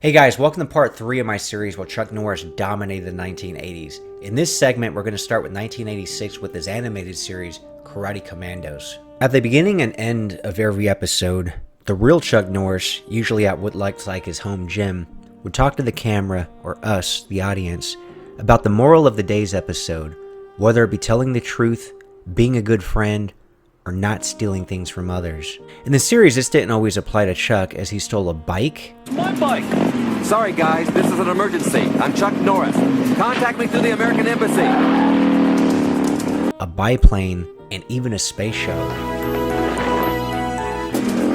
Hey guys, welcome to part 3 of my series where Chuck Norris dominated the 1980s. In this segment, we're going to start with 1986 with his animated series, Karate Kommandos. At the beginning and end of every episode, the real Chuck Norris, usually at what looks like his home gym, would talk to the camera, or us, the audience, about the moral of the day's episode, whether it be telling the truth, being a good friend, or not stealing things from others. In the series, this didn't always apply to Chuck, as he stole a bike. It's my bike! Sorry guys, this is an emergency. I'm Chuck Norris. Contact me through the American Embassy. A biplane, and even a space shuttle.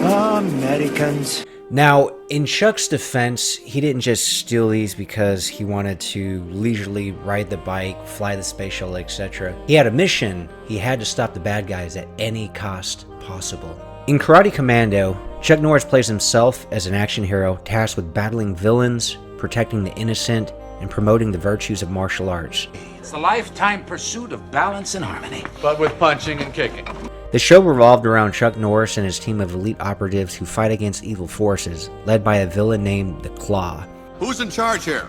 Americans. Now, in Chuck's defense, he didn't just steal these because he wanted to leisurely ride the bike, fly the space shuttle, etc. He had a mission. He had to stop the bad guys at any cost possible. In Karate Commando, Chuck Norris plays himself as an action hero tasked with battling villains, protecting the innocent, and promoting the virtues of martial arts. It's a lifetime pursuit of balance and harmony. But with punching and kicking. The show revolved around Chuck Norris and his team of elite operatives who fight against evil forces, led by a villain named the Claw. Who's in charge here?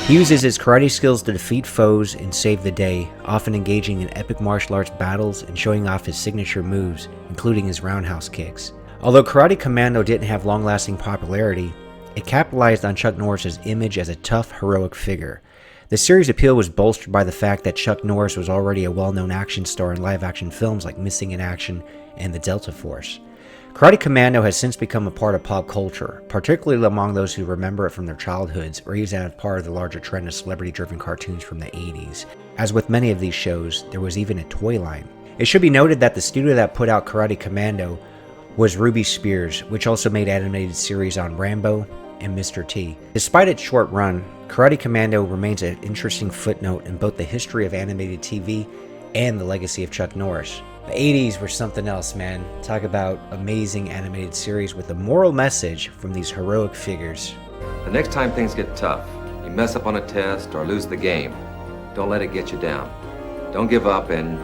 He uses his karate skills to defeat foes and save the day, often engaging in epic martial arts battles and showing off his signature moves, including his roundhouse kicks. Although Karate Commando didn't have long-lasting popularity, it capitalized on Chuck Norris's image as a tough, heroic figure. The series' appeal was bolstered by the fact that Chuck Norris was already a well-known action star in live-action films like Missing in Action and The Delta Force. Karate Commando has since become a part of pop culture, particularly among those who remember it from their childhoods or even as part of the larger trend of celebrity-driven cartoons from the 80s. As with many of these shows, there was even a toy line. It should be noted that the studio that put out Karate Commando was Ruby Spears, which also made animated series on Rambo and Mr. T. Despite its short run, Karate Commando remains an interesting footnote in both the history of animated TV and the legacy of Chuck Norris. The 80s were something else, man. Talk about amazing animated series with a moral message from these heroic figures. The next time things get tough, you mess up on a test or lose the game, don't let it get you down. Don't give up and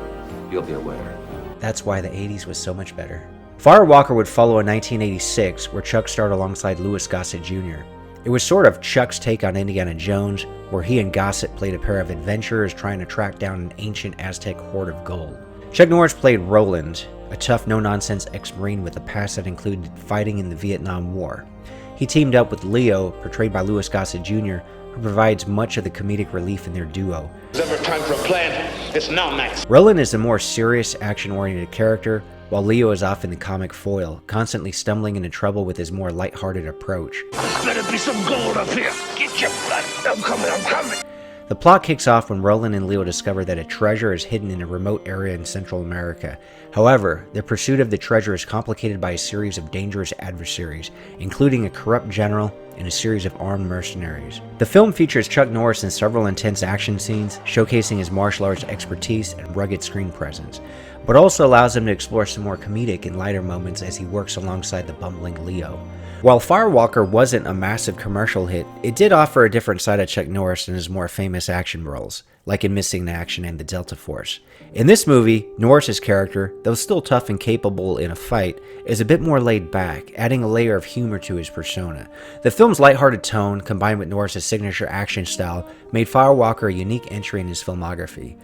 you'll be a winner. That's why the 80s was so much better. Firewalker would follow in 1986, where Chuck starred alongside Louis Gossett Jr. It was sort of Chuck's take on Indiana Jones, where he and Gossett played a pair of adventurers trying to track down an ancient Aztec hoard of gold. Chuck Norris played Roland, a tough, no-nonsense ex-Marine with a past that included fighting in the Vietnam War. He teamed up with Leo, portrayed by Louis Gossett Jr., who provides much of the comedic relief in their duo. Is ever time for a plan? It's now next. Roland is a more serious, action-oriented character, while Leo is often the comic foil, constantly stumbling into trouble with his more lighthearted approach. Better be some gold up here. Get your blood. I'm coming. The plot kicks off when Roland and Leo discover that a treasure is hidden in a remote area in Central America. However, the pursuit of the treasure is complicated by a series of dangerous adversaries, including a corrupt general and a series of armed mercenaries. The film features Chuck Norris in several intense action scenes, showcasing his martial arts expertise and rugged screen presence, but also allows him to explore some more comedic and lighter moments as he works alongside the bumbling Leo. While Firewalker wasn't a massive commercial hit, it did offer a different side of Chuck Norris than his more famous action roles, like in Missing in Action and The Delta Force. In this movie, Norris's character, though still tough and capable in a fight, is a bit more laid back, adding a layer of humor to his persona. The film's lighthearted tone, combined with Norris's signature action style, made Firewalker a unique entry in his filmography.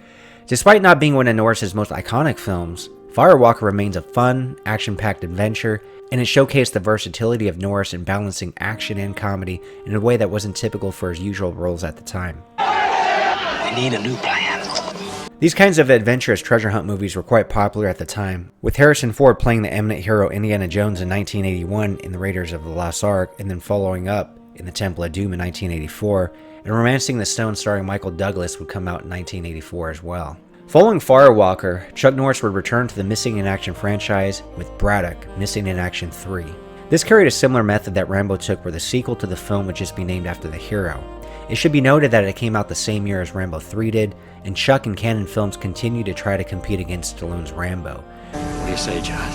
Despite not being one of Norris's most iconic films, Firewalker remains a fun, action-packed adventure, and it showcased the versatility of Norris in balancing action and comedy in a way that wasn't typical for his usual roles at the time. We need a new plan. These kinds of adventurous treasure hunt movies were quite popular at the time, with Harrison Ford playing the eminent hero Indiana Jones in 1981 in The Raiders of the Lost Ark, and then following up in The Temple of Doom in 1984, and Romancing the Stone starring Michael Douglas would come out in 1984 as well. Following Firewalker, Chuck Norris would return to the Missing in Action franchise with Braddock, Missing in Action 3. This carried a similar method that Rambo took, where the sequel to the film would just be named after the hero. It should be noted that it came out the same year as Rambo 3 did, and Chuck and Cannon Films continued to try to compete against Stallone's Rambo. What do you say, John?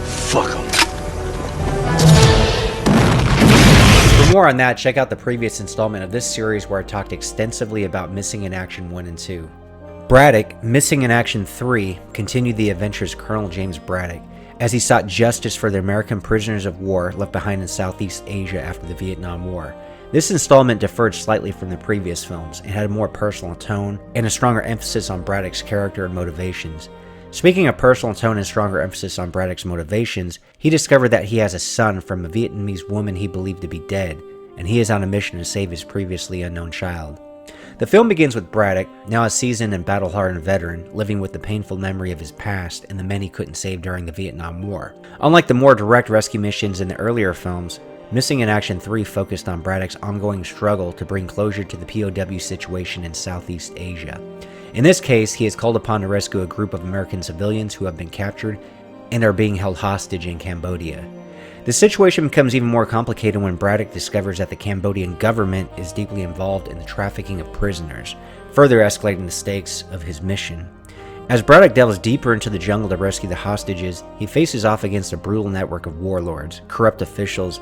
Fuck 'em. For more on that, check out the previous installment of this series where I talked extensively about Missing in Action 1 and 2. Braddock, missing in Action 3, continued the adventures of Colonel James Braddock as he sought justice for the American prisoners of war left behind in Southeast Asia after the Vietnam War. This installment differed slightly from the previous films and had a more personal tone and a stronger emphasis on Braddock's character and motivations. Speaking of personal tone and stronger emphasis on Braddock's motivations, he discovered that he has a son from a Vietnamese woman he believed to be dead, and he is on a mission to save his previously unknown child. The film begins with Braddock, now a seasoned and battle-hardened veteran, living with the painful memory of his past and the men he couldn't save during the Vietnam War. Unlike the more direct rescue missions in the earlier films, Missing in Action 3 focused on Braddock's ongoing struggle to bring closure to the POW situation in Southeast Asia. In this case, he is called upon to rescue a group of American civilians who have been captured and are being held hostage in Cambodia. The situation becomes even more complicated when Braddock discovers that the Cambodian government is deeply involved in the trafficking of prisoners, further escalating the stakes of his mission. As Braddock delves deeper into the jungle to rescue the hostages, he faces off against a brutal network of warlords, corrupt officials,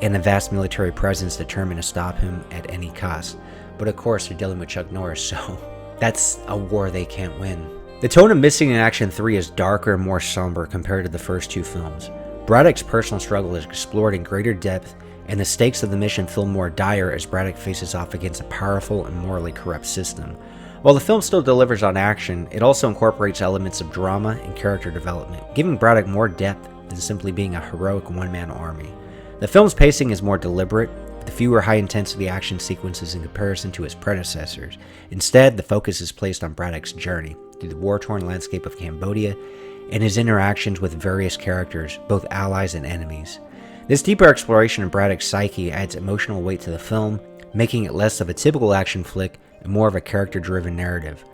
and a vast military presence determined to stop him at any cost. But of course, they're dealing with Chuck Norris, so that's a war they can't win. The tone of Missing in Action 3 is darker and more somber compared to the first two films. Braddock's personal struggle is explored in greater depth, and the stakes of the mission feel more dire as Braddock faces off against a powerful and morally corrupt system. While the film still delivers on action, it also incorporates elements of drama and character development, giving Braddock more depth than simply being a heroic one-man army. The film's pacing is more deliberate, with fewer high-intensity action sequences in comparison to its predecessors. Instead, the focus is placed on Braddock's journey through the war-torn landscape of Cambodia and his interactions with various characters, both allies and enemies. This deeper exploration of Braddock's psyche adds emotional weight to the film, making it less of a typical action flick and more of a character-driven narrative.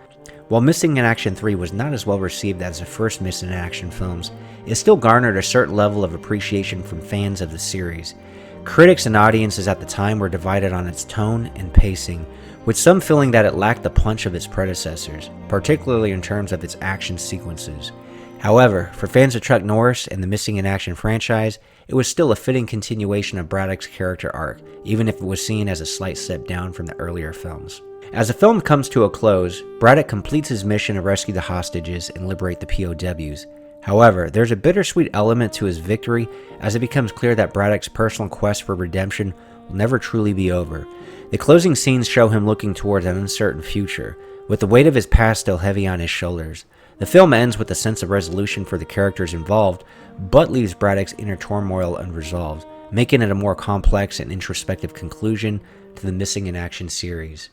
While Missing in Action 3 was not as well received as the first Missing in Action films, it still garnered a certain level of appreciation from fans of the series. Critics and audiences at the time were divided on its tone and pacing, with some feeling that it lacked the punch of its predecessors, particularly in terms of its action sequences. However, for fans of Chuck Norris and the Missing in Action franchise, it was still a fitting continuation of Braddock's character arc, even if it was seen as a slight step down from the earlier films. As the film comes to a close, Braddock completes his mission to rescue the hostages and liberate the POWs. However, there's a bittersweet element to his victory as it becomes clear that Braddock's personal quest for redemption will never truly be over. The closing scenes show him looking towards an uncertain future, with the weight of his past still heavy on his shoulders. The film ends with a sense of resolution for the characters involved, but leaves Braddock's inner turmoil unresolved, making it a more complex and introspective conclusion to the Missing in Action series.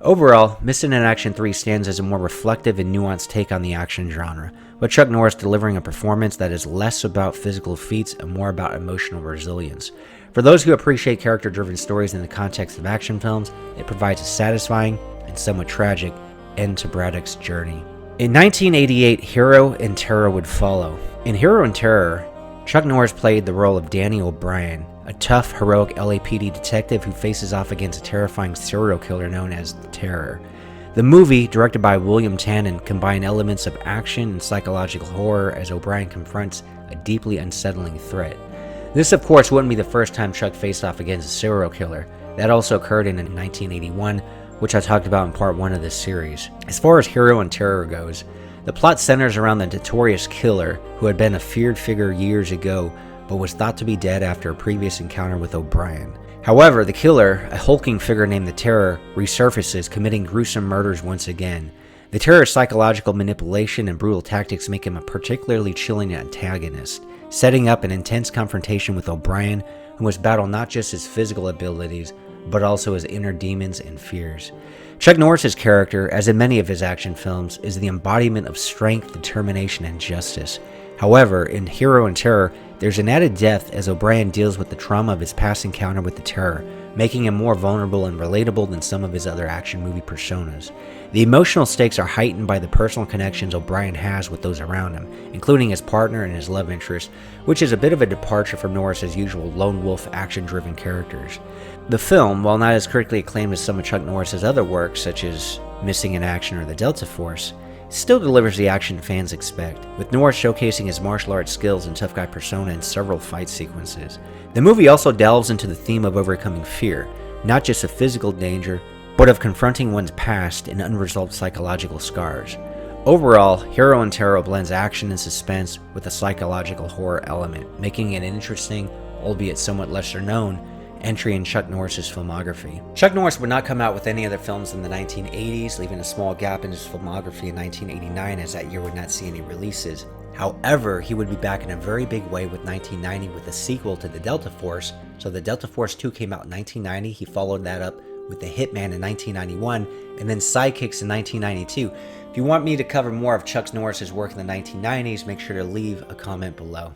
Overall, Missing in Action 3 stands as a more reflective and nuanced take on the action genre, with Chuck Norris delivering a performance that is less about physical feats and more about emotional resilience. For those who appreciate character-driven stories in the context of action films, it provides a satisfying and somewhat tragic end to Braddock's journey. In 1988, Hero and Terror would follow. In Hero and Terror, Chuck Norris played the role of Danny O'Brien, a tough, heroic LAPD detective who faces off against a terrifying serial killer known as the Terror. The movie, directed by William Tannen, combined elements of action and psychological horror as O'Brien confronts a deeply unsettling threat. This, of course, wouldn't be the first time Chuck faced off against a serial killer. That also occurred in 1981, which I talked about in part 1 of this series. As far as Hero and Terror goes, the plot centers around the notorious killer who had been a feared figure years ago but was thought to be dead after a previous encounter with O'Brien. However, the killer, a hulking figure named the Terror, resurfaces, committing gruesome murders once again. The Terror's psychological manipulation and brutal tactics make him a particularly chilling antagonist, setting up an intense confrontation with O'Brien, who must battle not just his physical abilities, but also his inner demons and fears. Chuck Norris's character, as in many of his action films, is the embodiment of strength, determination, and justice. However, in Hero and Terror, there's an added depth as O'Brien deals with the trauma of his past encounter with the Terror, making him more vulnerable and relatable than some of his other action movie personas. The emotional stakes are heightened by the personal connections O'Brien has with those around him, including his partner and his love interest, which is a bit of a departure from Norris's usual lone wolf action-driven characters. The film, while not as critically acclaimed as some of Chuck Norris's other works, such as Missing in Action or The Delta Force, still delivers the action fans expect, with Norris showcasing his martial arts skills and tough guy persona in several fight sequences. The movie also delves into the theme of overcoming fear, not just of physical danger, but of confronting one's past and unresolved psychological scars. Overall, Hero and Terror blends action and suspense with a psychological horror element, making it an interesting, albeit somewhat lesser known, entry in Chuck Norris's filmography. Chuck Norris would not come out with any other films in the 1980s, leaving a small gap in his filmography in 1989, as that year would not see any releases. However, he would be back in a very big way with 1990 with a sequel to The Delta Force. So The Delta Force 2 came out in 1990, he followed that up with The Hitman in 1991, and then Sidekicks in 1992. If you want me to cover more of Chuck Norris's work in the 1990s, make sure to leave a comment below.